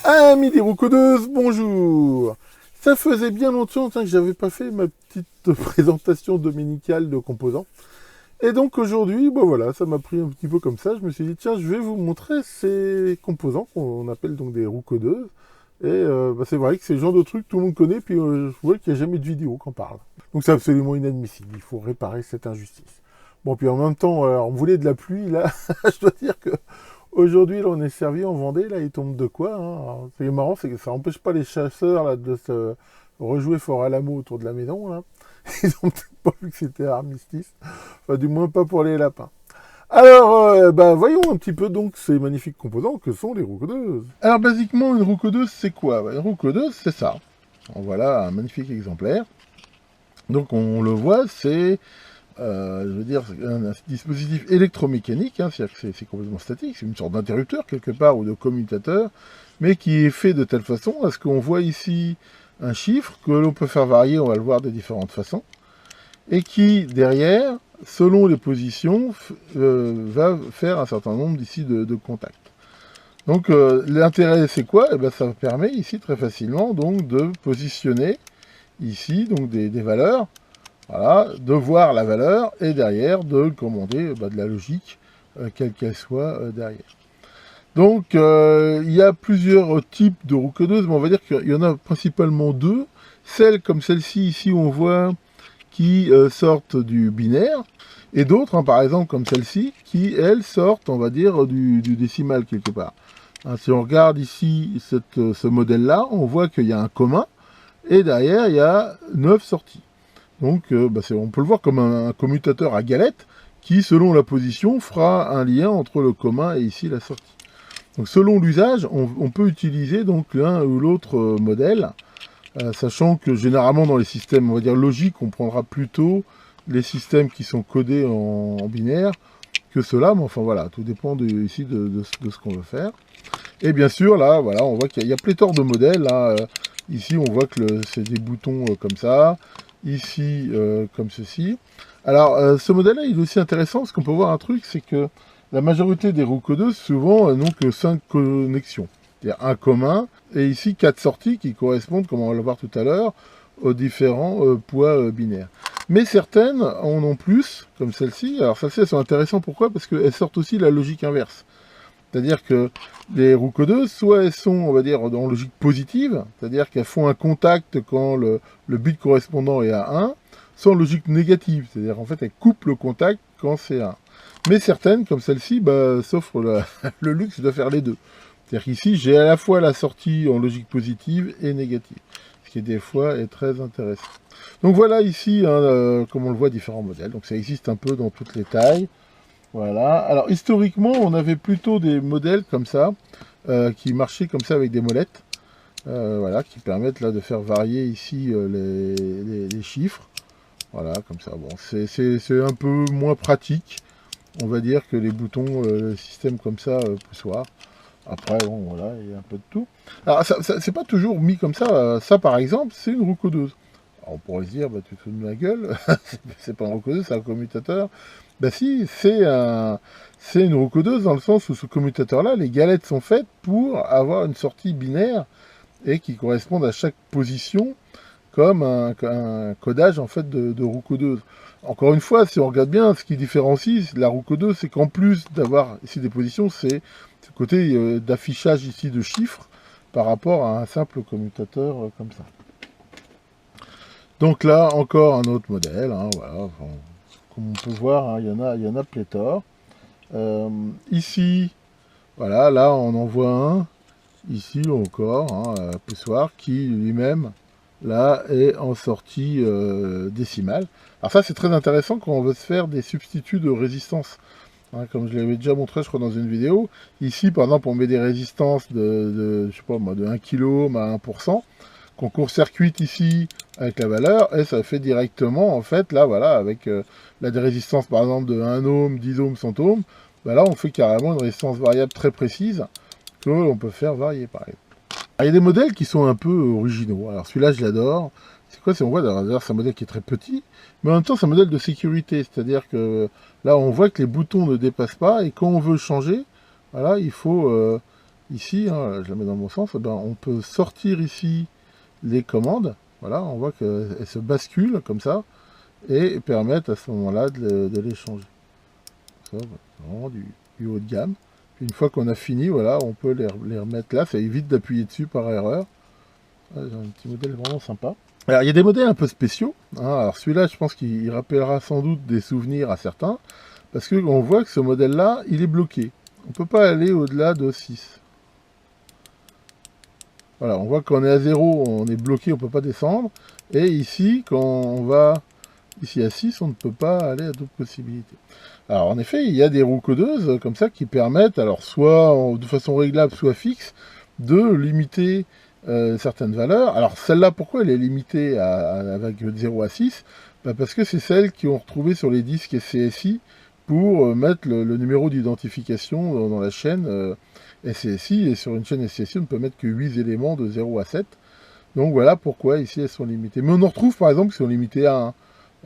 Amis des roucodeuses, bonjour. Ça faisait bien longtemps que j'avais pas fait ma petite présentation dominicale de composants. Et donc aujourd'hui, bah voilà, ça m'a pris un petit peu comme ça. Je me suis dit, tiens, je vais vous montrer ces composants qu'on appelle donc des roucodeuses. Et bah, c'est vrai que c'est le genre de truc que tout le monde connaît, puis je vois qu'il n'y a jamais de vidéo qui en parle. Donc c'est absolument inadmissible, il faut réparer cette injustice. Bon, puis en même temps, on voulait de la pluie, là, je dois dire que aujourd'hui, là, on est servi en Vendée, là, il tombe de quoi, hein. Alors, ce qui est marrant, c'est que ça n'empêche pas les chasseurs là, de se rejouer fort à l'amour autour de la maison, là. Ils ont peut-être pas vu que c'était armistice, enfin, du moins pas pour les lapins. Alors, bah, voyons un petit peu donc ces magnifiques composants que sont les roucodeuses. Alors, basiquement, une roucodeuse, c'est quoi? Bah, une roucodeuse, c'est ça. Donc, voilà un magnifique exemplaire. Donc, on le voit, c'est je veux dire, un dispositif électromécanique, hein, c'est-à-dire que c'est complètement statique, c'est une sorte d'interrupteur quelque part ou de commutateur, mais qui est fait de telle façon à ce qu'on voit ici un chiffre que l'on peut faire varier, on va le voir de différentes façons, et qui derrière, selon les positions, va faire un certain nombre ici de contacts. Donc l'intérêt c'est quoi? Eh bien, ça permet ici très facilement donc de positionner ici donc des valeurs. Voilà, de voir la valeur et derrière de commander de la logique, quelle qu'elle soit derrière. Donc il y a plusieurs types de roucodeuses, mais on va dire qu'il y en a principalement deux. Celles comme celle-ci ici, on voit qui sortent du binaire, et d'autres, hein, par exemple comme celle-ci, qui elles sortent, on va dire, du décimal quelque part. Hein, si on regarde ici ce modèle-là, on voit qu'il y a un commun, et derrière il y a 9 sorties. Donc on peut le voir comme un commutateur à galette qui, selon la position, fera un lien entre le commun et ici la sortie. Donc selon l'usage, on peut utiliser donc l'un ou l'autre modèle, sachant que généralement dans les systèmes, on va dire logiques, on prendra plutôt les systèmes qui sont codés en binaire que cela, mais enfin voilà, tout dépend ici de ce qu'on veut faire. Et bien sûr, là, voilà, on voit qu'il y a pléthore de modèles. Là, ici, on voit que c'est des boutons comme ça. Ici, comme ceci. Alors, ce modèle-là, il est aussi intéressant parce qu'on peut voir un truc, c'est que la majorité des roucodeuses, souvent, n'ont que 5 connexions. C'est-à-dire un commun, et ici 4 sorties qui correspondent, comme on va le voir tout à l'heure, aux différents poids binaires. Mais certaines en ont plus, comme celle-ci. Alors, celles-ci, elles sont intéressantes. Pourquoi? Parce qu'elles sortent aussi la logique inverse. C'est-à-dire que les roucodeuses, soit elles sont, on va dire, en logique positive, c'est-à-dire qu'elles font un contact quand le bit correspondant est à 1, soit en logique négative, c'est-à-dire en fait elles coupent le contact quand c'est 1. Mais certaines, comme celle-ci, s'offrent le luxe de faire les deux. C'est-à-dire qu'ici, j'ai à la fois la sortie en logique positive et négative, ce qui des fois est très intéressant. Donc voilà ici, hein, comme on le voit, différents modèles. Donc ça existe un peu dans toutes les tailles. Voilà. Alors historiquement, on avait plutôt des modèles comme ça, qui marchaient comme ça avec des molettes, voilà, qui permettent là de faire varier ici les chiffres. Voilà, comme ça. Bon, c'est un peu moins pratique, on va dire, que les boutons, le système comme ça, poussoir. Après, bon, voilà, il y a un peu de tout. Alors, c'est pas toujours mis comme ça. Ça, par exemple, c'est une roucodeuse. Alors, on pourrait se dire, bah, tu te fous de ma gueule, c'est pas une roucodeuse, c'est un commutateur. Bah si, c'est une roucodeuse dans le sens où ce commutateur-là, les galettes sont faites pour avoir une sortie binaire et qui correspondent à chaque position comme un codage en fait de roucodeuse. Encore une fois, si on regarde bien, ce qui différencie la roucodeuse, c'est qu'en plus d'avoir ici des positions, c'est ce côté d'affichage ici de chiffres par rapport à un simple commutateur comme ça. Donc là, encore un autre modèle, hein, voilà, enfin, comme on peut voir, hein, il y en a pléthore. Ici, voilà, là on en voit un, ici encore, hein, poussoir, qui lui-même, là, est en sortie décimale. Alors ça, c'est très intéressant quand on veut se faire des substituts de résistance. Hein, comme je l'avais déjà montré, je crois, dans une vidéo. Ici, par exemple, on met des résistances je sais pas moi, de 1 kΩ à 1%, qu'on court-circuite ici avec la valeur, et ça fait directement, en fait, là, voilà, avec des résistances, par exemple, de 1 ohm, 10 ohms, 100 ohms, bah là, on fait carrément une résistance variable très précise, que l'on peut faire varier, par exemple. Alors, il y a des modèles qui sont un peu originaux. Alors, celui-là, je l'adore. C'est quoi? On voit, d'ailleurs, c'est un modèle qui est très petit, mais en même temps, c'est un modèle de sécurité, c'est-à-dire que là, on voit que les boutons ne dépassent pas, et quand on veut changer, voilà, il faut ici, hein, je la mets dans le bon sens, eh ben, on peut sortir ici les commandes. Voilà, on voit qu'elles se basculent comme ça et permettent à ce moment-là de les changer. Ça, vraiment du haut de gamme. Puis une fois qu'on a fini, voilà, on peut les remettre là. Ça évite d'appuyer dessus par erreur. J'ai un petit modèle vraiment sympa. Alors, il y a des modèles un peu spéciaux. Hein. Alors, celui-là, je pense qu'il rappellera sans doute des souvenirs à certains. Parce qu'on voit que ce modèle-là, il est bloqué. On ne peut pas aller au-delà de 6. Voilà, on voit qu'on est à 0, on est bloqué, on ne peut pas descendre. Et ici, quand on va ici à 6, on ne peut pas aller à d'autres possibilités. Alors, en effet, il y a des roues codeuses comme ça qui permettent, alors soit de façon réglable, soit fixe, de limiter certaines valeurs. Alors celle-là, pourquoi elle est limitée avec de 0 à 6 ? Parce que c'est celle qui ont retrouvé sur les disques SCSI pour mettre le numéro d'identification dans la chaîne SCSI. Et sur une chaîne SCSI, on ne peut mettre que 8 éléments de 0 à 7. Donc voilà pourquoi ici elles sont limitées. Mais on en retrouve par exemple qui sont limitées à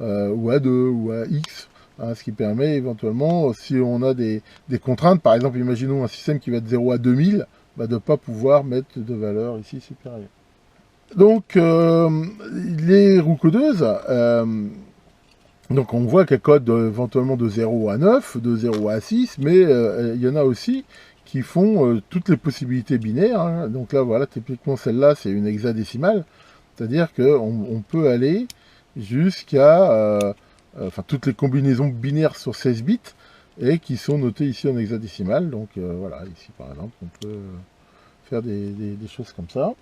1, ou à 2, ou à X. Hein, ce qui permet éventuellement, si on a des contraintes, par exemple, imaginons un système qui va de 0 à 2000, de ne pas pouvoir mettre de valeur ici supérieure. Donc, les roues codeuses, donc on voit qu'elles codent éventuellement de 0 à 9, de 0 à 6, mais il y en a aussi qui font toutes les possibilités binaires. Hein. Donc là, voilà, typiquement celle-là, c'est une hexadécimale, c'est-à-dire qu'on peut aller jusqu'à toutes les combinaisons binaires sur 16 bits, et qui sont notées ici en hexadécimal. Donc voilà, ici par exemple, on peut faire des choses comme ça.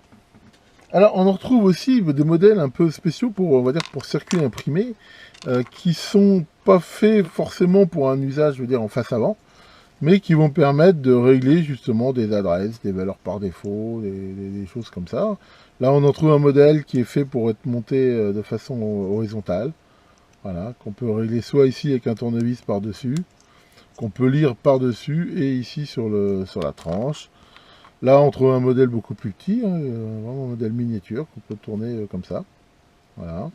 Alors on en retrouve aussi des modèles un peu spéciaux pour, on va dire, pour circuit imprimé, qui sont pas faits forcément pour un usage, je veux dire, en face avant, mais qui vont permettre de régler justement des adresses, des valeurs par défaut, des choses comme ça. Là on en trouve un modèle qui est fait pour être monté de façon horizontale. Voilà, qu'on peut régler soit ici avec un tournevis par-dessus, qu'on peut lire par-dessus, et ici sur la tranche. Là, on trouve un modèle beaucoup plus petit, hein, vraiment un modèle miniature, qu'on peut tourner comme ça. Voilà.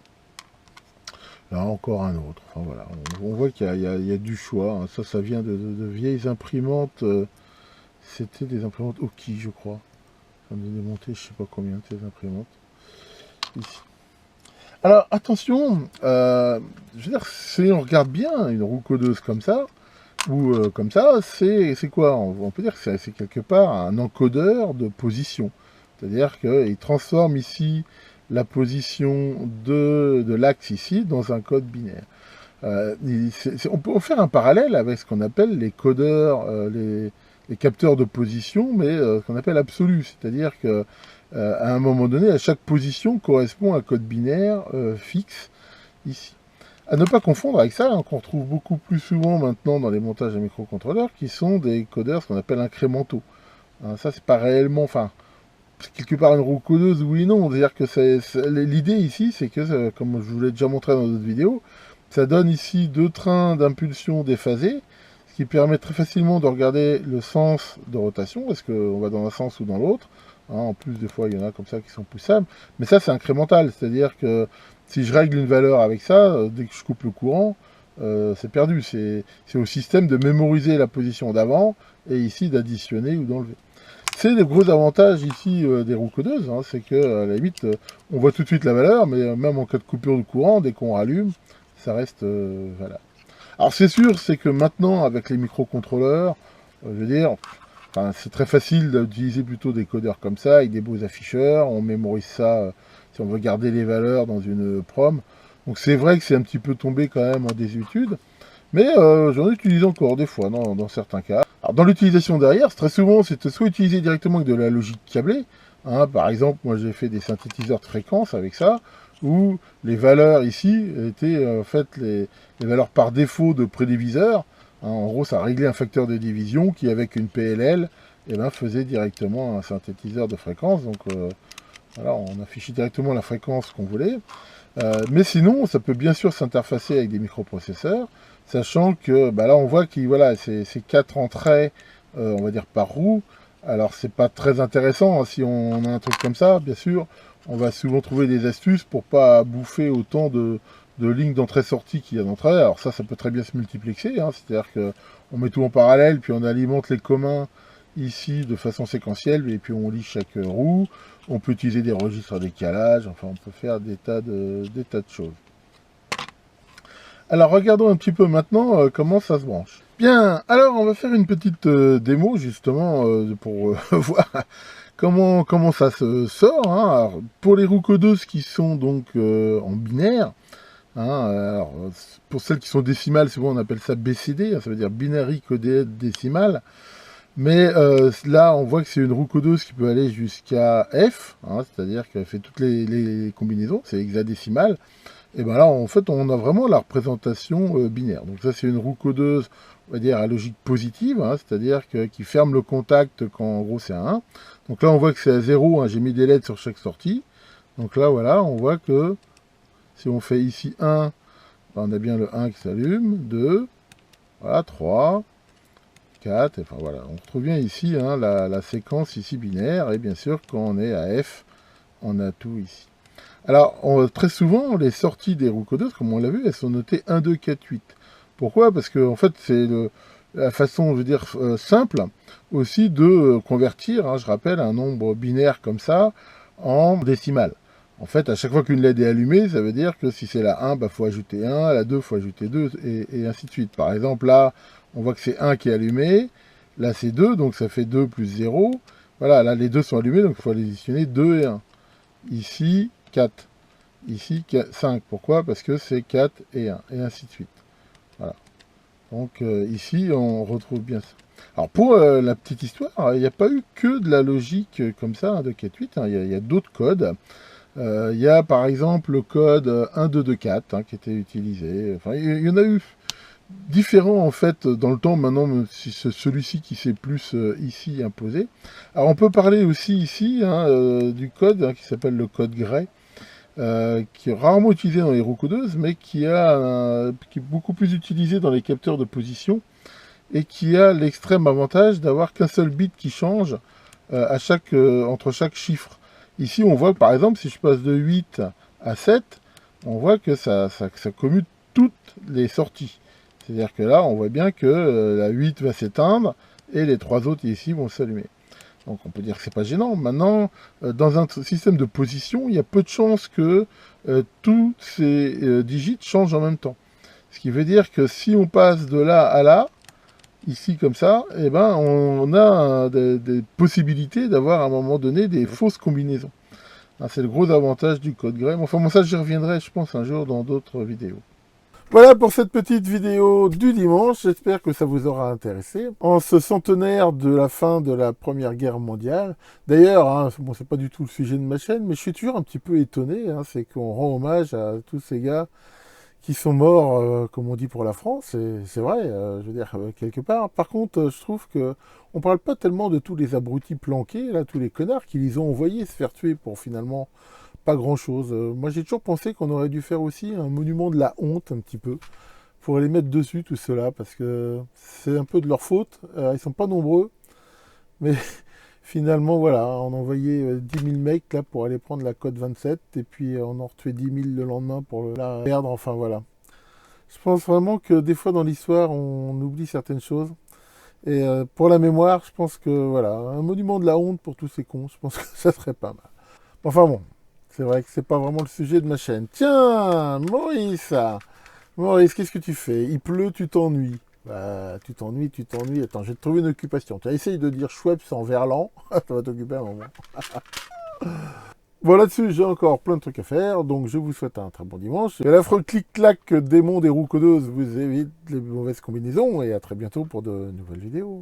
Là, encore un autre. Enfin, voilà. On voit qu'il y a du choix. Hein. Ça vient de vieilles imprimantes. C'était des imprimantes Oki, je crois. J'en ai démonté, je ne sais pas combien de ces imprimantes. Ici. Alors, attention, je veux dire, si on regarde bien une roue codeuse comme ça, ou comme ça, c'est quoi? On peut dire que c'est quelque part un encodeur de position. C'est-à-dire qu'il transforme ici la position de l'axe ici dans un code binaire. On peut faire un parallèle avec ce qu'on appelle les codeurs, les capteurs de position, mais ce qu'on appelle absolu. C'est-à-dire que à un moment donné, à chaque position correspond un code binaire fixe ici. À ne pas confondre avec ça, hein, qu'on retrouve beaucoup plus souvent maintenant dans les montages à microcontrôleurs, qui sont des codeurs, ce qu'on appelle incrémentaux. Hein, ça, c'est pas réellement, enfin, quelque part une roue codeuse, oui et non. C'est-à-dire que l'idée ici, c'est que, comme je vous l'ai déjà montré dans d'autres vidéos, ça donne ici deux trains d'impulsion déphasés, ce qui permet très facilement de regarder le sens de rotation, est-ce qu'on va dans un sens ou dans l'autre. Hein, en plus, des fois, il y en a comme ça qui sont poussables. Mais ça, c'est incrémental, c'est-à-dire que si je règle une valeur avec ça, dès que je coupe le courant, c'est perdu. C'est au système de mémoriser la position d'avant, et ici d'additionner ou d'enlever. C'est le gros avantage ici des roues codeuses, hein, c'est que à la limite, on voit tout de suite la valeur, mais même en cas de coupure de courant, dès qu'on rallume, ça reste valable. Alors c'est sûr, c'est que maintenant, avec les microcontrôleurs, je veux dire, c'est très facile d'utiliser plutôt des codeurs comme ça, avec des beaux afficheurs, on mémorise ça si on veut garder les valeurs dans une prom. Donc c'est vrai que c'est un petit peu tombé quand même en désuétude, mais j'en utilise encore des fois dans certains cas. Alors dans l'utilisation derrière, très souvent c'était soit utilisé directement avec de la logique câblée, hein, par exemple moi j'ai fait des synthétiseurs de fréquence avec ça, où les valeurs ici étaient en fait les valeurs par défaut de prédiviseur. Hein, en gros ça réglait un facteur de division qui avec une PLL faisait directement un synthétiseur de fréquence. Donc voilà, on affichait directement la fréquence qu'on voulait. Mais sinon, ça peut bien sûr s'interfacer avec des microprocesseurs, sachant que là, on voit qu'il voilà, c'est 4 entrées, on va dire par roue. Alors, c'est pas très intéressant hein, si on a un truc comme ça, bien sûr. On va souvent trouver des astuces pour pas bouffer autant de lignes d'entrée-sortie qu'il y a d'entrée. Alors ça peut très bien se multiplexer, hein, c'est-à-dire qu'on met tout en parallèle, puis on alimente les communs ici de façon séquentielle, et puis on lit chaque roue. On peut utiliser des registres à décalage, enfin on peut faire des tas de choses. Alors regardons un petit peu maintenant comment ça se branche. Bien, alors on va faire une petite démo justement pour voir comment ça se sort. Hein. Alors, pour les roues codeuses qui sont donc en binaire, hein, alors, pour celles qui sont décimales, souvent on appelle ça BCD, hein, ça veut dire binary codé décimal. Mais là, on voit que c'est une roue codeuse qui peut aller jusqu'à F, hein, c'est-à-dire qu'elle fait toutes les combinaisons, c'est hexadécimal. Et bien là, en fait, on a vraiment la représentation binaire. Donc ça, c'est une roue codeuse, on va dire, à logique positive, hein, c'est-à-dire qui ferme le contact quand, en gros, c'est à 1. Donc là, on voit que c'est à 0, hein, j'ai mis des LED sur chaque sortie. Donc là, voilà, on voit que si on fait ici 1, ben, on a bien le 1 qui s'allume, 2, voilà, 3, 4, enfin voilà, on retrouve bien ici hein, la séquence ici binaire, et bien sûr, quand on est à F, on a tout ici. Alors, très souvent, les sorties des roues codeuses, comme on l'a vu, elles sont notées 1, 2, 4, 8. Pourquoi? Parce que, en fait, c'est la façon, je veux dire, simple aussi de convertir, hein, je rappelle, un nombre binaire comme ça en décimal. En fait, à chaque fois qu'une LED est allumée, ça veut dire que si c'est la 1, il faut ajouter 1, la 2, il faut ajouter 2, et ainsi de suite. Par exemple, là, on voit que c'est 1 qui est allumé, là c'est 2, donc ça fait 2 plus 0. Voilà, là les deux sont allumés, donc il faut additionner 2 et 1. Ici, 4. Ici, 5. Pourquoi? Parce que c'est 4 et 1, et ainsi de suite. Voilà. Donc ici, on retrouve bien ça. Alors pour la petite histoire, il n'y a pas eu que de la logique comme ça, hein, de 4-8, hein, il y a d'autres codes. Il y a par exemple le code 1, 2, 2, 4 hein, qui était utilisé. Enfin, il y en a eu différents en fait dans le temps, maintenant si c'est celui-ci qui s'est plus ici imposé. Alors on peut parler aussi ici hein, du code hein, qui s'appelle le code Gray, qui est rarement utilisé dans les roues codeuses, mais qui est beaucoup plus utilisé dans les capteurs de position, et qui a l'extrême avantage d'avoir qu'un seul bit qui change entre chaque chiffre. Ici on voit par exemple si je passe de 8 à 7, on voit que ça commute toutes les sorties. C'est-à-dire que là, on voit bien que la 8 va s'éteindre et les trois autres ici vont s'allumer. Donc on peut dire que c'est pas gênant. Maintenant, dans un système de position, il y a peu de chances que tous ces digits changent en même temps. Ce qui veut dire que si on passe de là à là, ici comme ça, eh ben, on a des possibilités d'avoir à un moment donné des fausses combinaisons. C'est le gros avantage du code Gray. Enfin bon, ça j'y reviendrai, je pense, un jour dans d'autres vidéos. Voilà pour cette petite vidéo du dimanche, j'espère que ça vous aura intéressé. En ce centenaire de la fin de la Première Guerre mondiale, d'ailleurs, hein, bon, c'est pas du tout le sujet de ma chaîne, mais je suis toujours un petit peu étonné, hein, c'est qu'on rend hommage à tous ces gars qui sont morts, comme on dit pour la France, et c'est vrai, je veux dire, quelque part. Par contre, je trouve que on parle pas tellement de tous les abrutis planqués, là, tous les connards qui les ont envoyés se faire tuer pour finalement pas grand-chose. Moi, j'ai toujours pensé qu'on aurait dû faire aussi un monument de la honte, un petit peu, pour les mettre dessus, tout cela, parce que c'est un peu de leur faute. Ils sont pas nombreux, mais finalement, voilà, on a envoyé 10 000 mecs là pour aller prendre la cote 27, et puis on en retuait 10 000 le lendemain pour la perdre, enfin voilà. Je pense vraiment que des fois dans l'histoire, on oublie certaines choses. Et pour la mémoire, je pense que voilà, un monument de la honte pour tous ces cons, je pense que ça serait pas mal. Enfin bon, c'est vrai que c'est pas vraiment le sujet de ma chaîne. Tiens, Maurice, qu'est-ce que tu fais? Il pleut, tu t'ennuies. Bah, tu t'ennuies. Attends, je vais te trouver une occupation. Tu essaye de dire Schweppes en verlan, ça va t'occuper un moment. Bon, là-dessus, j'ai encore plein de trucs à faire, donc je vous souhaite un très bon dimanche. Et l'affreux clic-clac démon des roues codeuses vous évite les mauvaises combinaisons, et à très bientôt pour de nouvelles vidéos.